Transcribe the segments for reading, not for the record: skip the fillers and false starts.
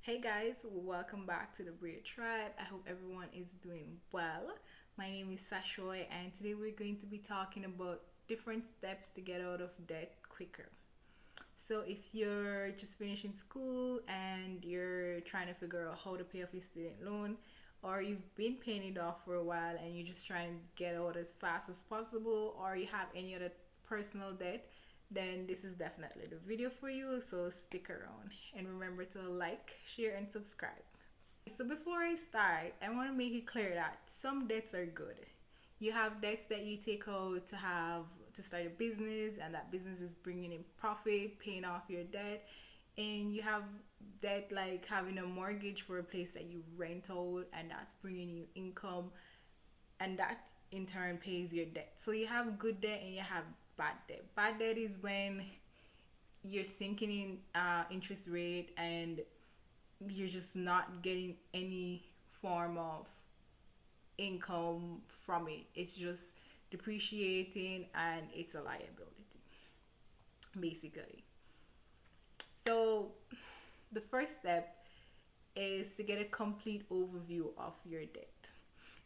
Hey guys, welcome back to the Bria Tribe. I hope everyone is doing well. My name is Sashoy, and today we're going to be talking about different steps to get out of debt quicker. So, if you're just finishing school and you're trying to figure out how to pay off your student loan, or you've been paying it off for a while and you're just trying to get out as fast as possible, or you have any other personal debt, then this is definitely the video for you. So stick around and remember to like, share, and subscribe. So before I start, I want to make it clear that some debts are good. You have debts that you take out to start a business, and that business is bringing in profit, paying off your debt. And you have debt like having a mortgage for a place that you rent out, and that's bringing you income, and that in turn pays your debt. So you have good debt and you have bad debt. Bad debt is when you're sinking in interest rate and you're just not getting any form of income from it. It's just depreciating and it's a liability, basically. So the first step is to get a complete overview of your debt.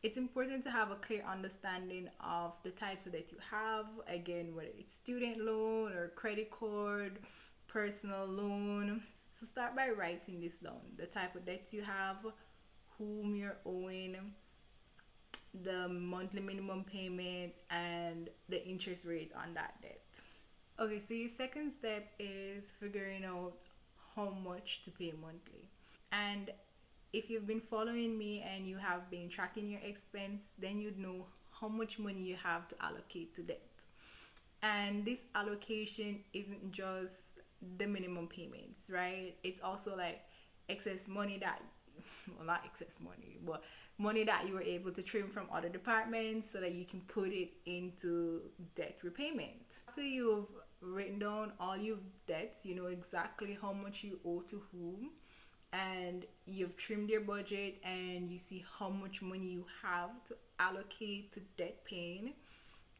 It's important to have a clear understanding of the types of debt you have, again, whether it's student loan or credit card, personal loan. So start by writing this down: the type of debts you have, whom you're owing, the monthly minimum payment, and the interest rate on that debt. Okay, so your second step is figuring out how much to pay monthly. And if you've been following me and you have been tracking your expense, then you'd know how much money you have to allocate to debt. And this allocation isn't just the minimum payments, right? It's also like excess money that, well, not excess money, but money that you were able to trim from other departments so that you can put it into debt repayment. After you've written down all your debts, you know exactly how much you owe to whom, and you've trimmed your budget and you see how much money you have to allocate to debt paying,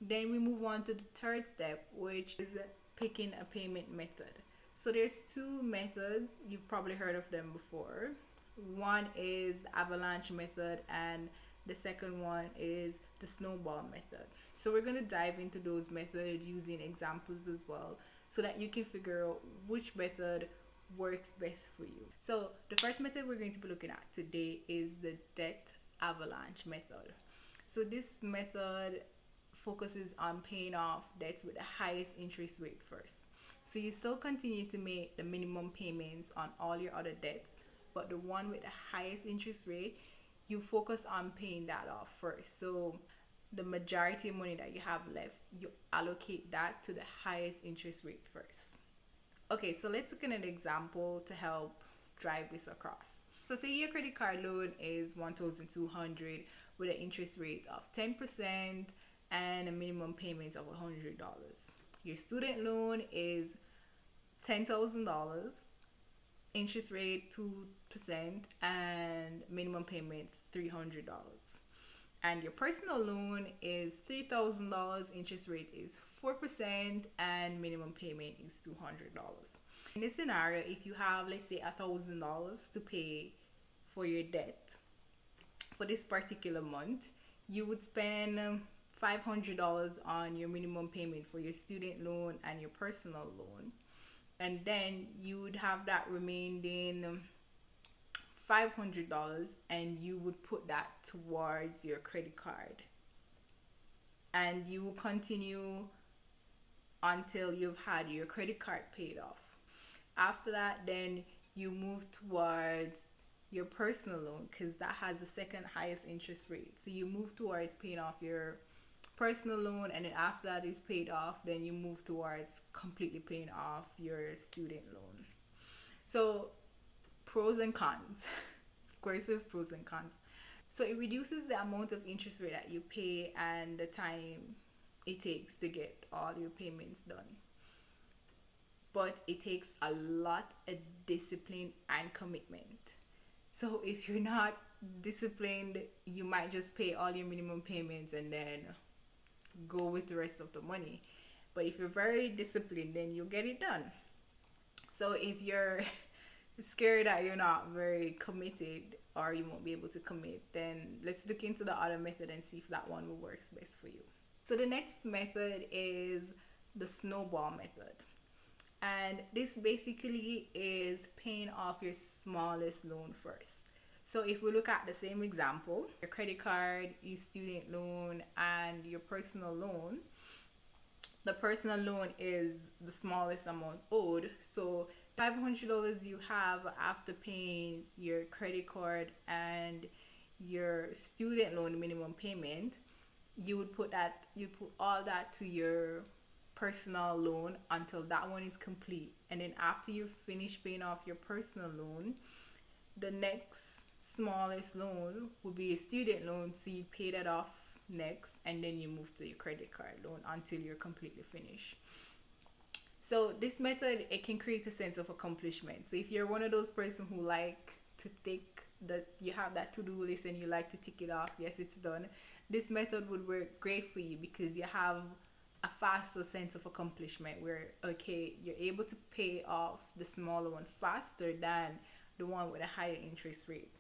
then we move on to the third step, which is picking a payment method. So there's two methods, you've probably heard of them before. One is the Avalanche method, and the second one is the Snowball method. So we're going to dive into those methods using examples as well, so that you can figure out which method works best for you. So the first method we're going to be looking at today is the debt avalanche method. So this method focuses on paying off debts with the highest interest rate first. So you still continue to make the minimum payments on all your other debts, but the one with the highest interest rate, you focus on paying that off first. So the majority of money that you have left, you allocate that to the highest interest rate first. Okay, so let's look at an example to help drive this across. So say your credit card loan is 1,200 with an interest rate of 10% and a minimum payment of $100. Your student loan is $10,000, interest rate 2% and minimum payment $300. And your personal loan is $3,000, interest rate is 4%, and minimum payment is $200. In this scenario, if you have, let's say, $1,000 to pay for your debt for this particular month, you would spend $500 on your minimum payment for your student loan and your personal loan, and then you would have that remaining $500, and you would put that towards your credit card, and you will continue until you've had your credit card paid off. After that, then you move towards your personal loan, because that has the second highest interest rate. So you move towards paying off your personal loan, and then after that is paid off, then you move towards completely paying off your student loan. So pros and cons. Of course, there's pros and cons. So it reduces the amount of interest rate that you pay and the time it takes to get all your payments done. But it takes a lot of discipline and commitment. So if you're not disciplined, you might just pay all your minimum payments and then go with the rest of the money. But if you're very disciplined, then you'll get it done. So if you're scared that you're not very committed or you won't be able to commit, then let's look into the other method and see if that one will work best for you. So the next method is the snowball method. And this basically is paying off your smallest loan first. So if we look at the same example, your credit card, your student loan, and your personal loan, the personal loan is the smallest amount owed. So $500 you have after paying your credit card and your student loan minimum payment, you put all that to your personal loan until that one is complete. And then after you finish paying off your personal loan, the next smallest loan will be a student loan, so you pay that off next, and then you move to your credit card loan until you're completely finished. So this method, it can create a sense of accomplishment. So if you're one of those person who like to tick that, you have that to-do list and you like to tick it off, yes, it's done, this method would work great for you because you have a faster sense of accomplishment where, okay, you're able to pay off the smaller one faster than the one with a higher interest rate.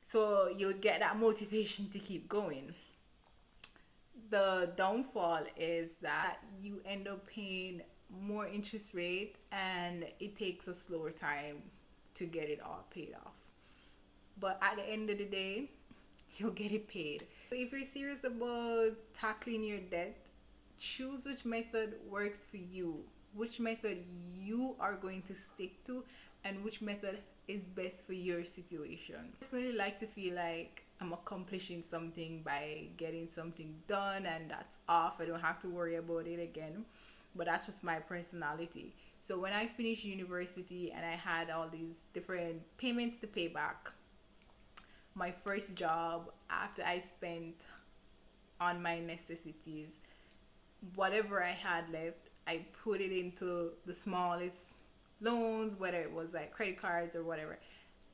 So you'll get that motivation to keep going. The downfall is that you end up paying more interest rate and it takes a slower time to get it all paid off. But at the end of the day, you'll get it paid. So if you're serious about tackling your debt, choose which method works for you, which method you are going to stick to, and which method is best for your situation. I personally like to feel like I'm accomplishing something by getting something done and that's off. I don't have to worry about it again. But that's just my personality. So when I finished university and I had all these different payments to pay back, my first job after I spent on my necessities, whatever I had left, I put it into the smallest loans, whether it was like credit cards or whatever,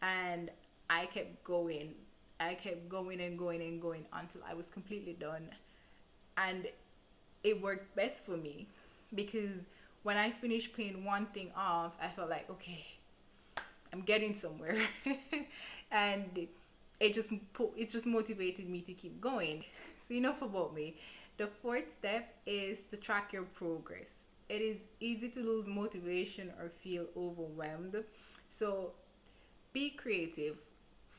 and I kept going and going until I was completely done. And it worked best for me because when I finished paying one thing off, I felt like, okay, I'm getting somewhere. And it just motivated me to keep going. So enough about me. The fourth step is to track your progress. It is easy to lose motivation or feel overwhelmed. So be creative.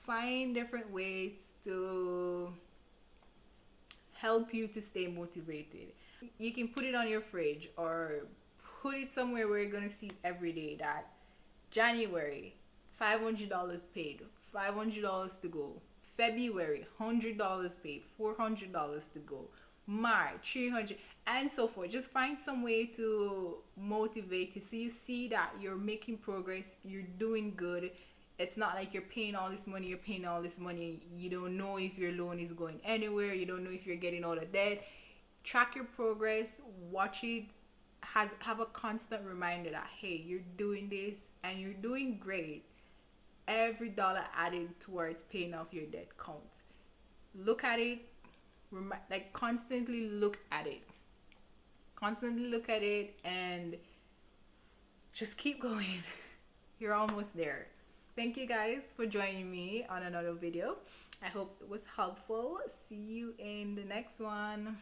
Find different ways to help you to stay motivated. You can put it on your fridge or put it somewhere where you're going to see every day that January, $500 paid, $500 to go. February, $100 paid, $400 to go. March, 300, and so forth. Just find some way to motivate you so you see that you're making progress, you're doing good. It's not like you're paying all this money, you don't know if your loan is going anywhere, you don't know if you're getting out of debt. Track your progress, watch it, have a constant reminder that, hey, you're doing this and you're doing great. Every dollar added towards paying off your debt counts. Look at it, constantly look at it and just keep going. You're almost there. Thank you guys for joining me on another video. I hope it was helpful. See you in the next one.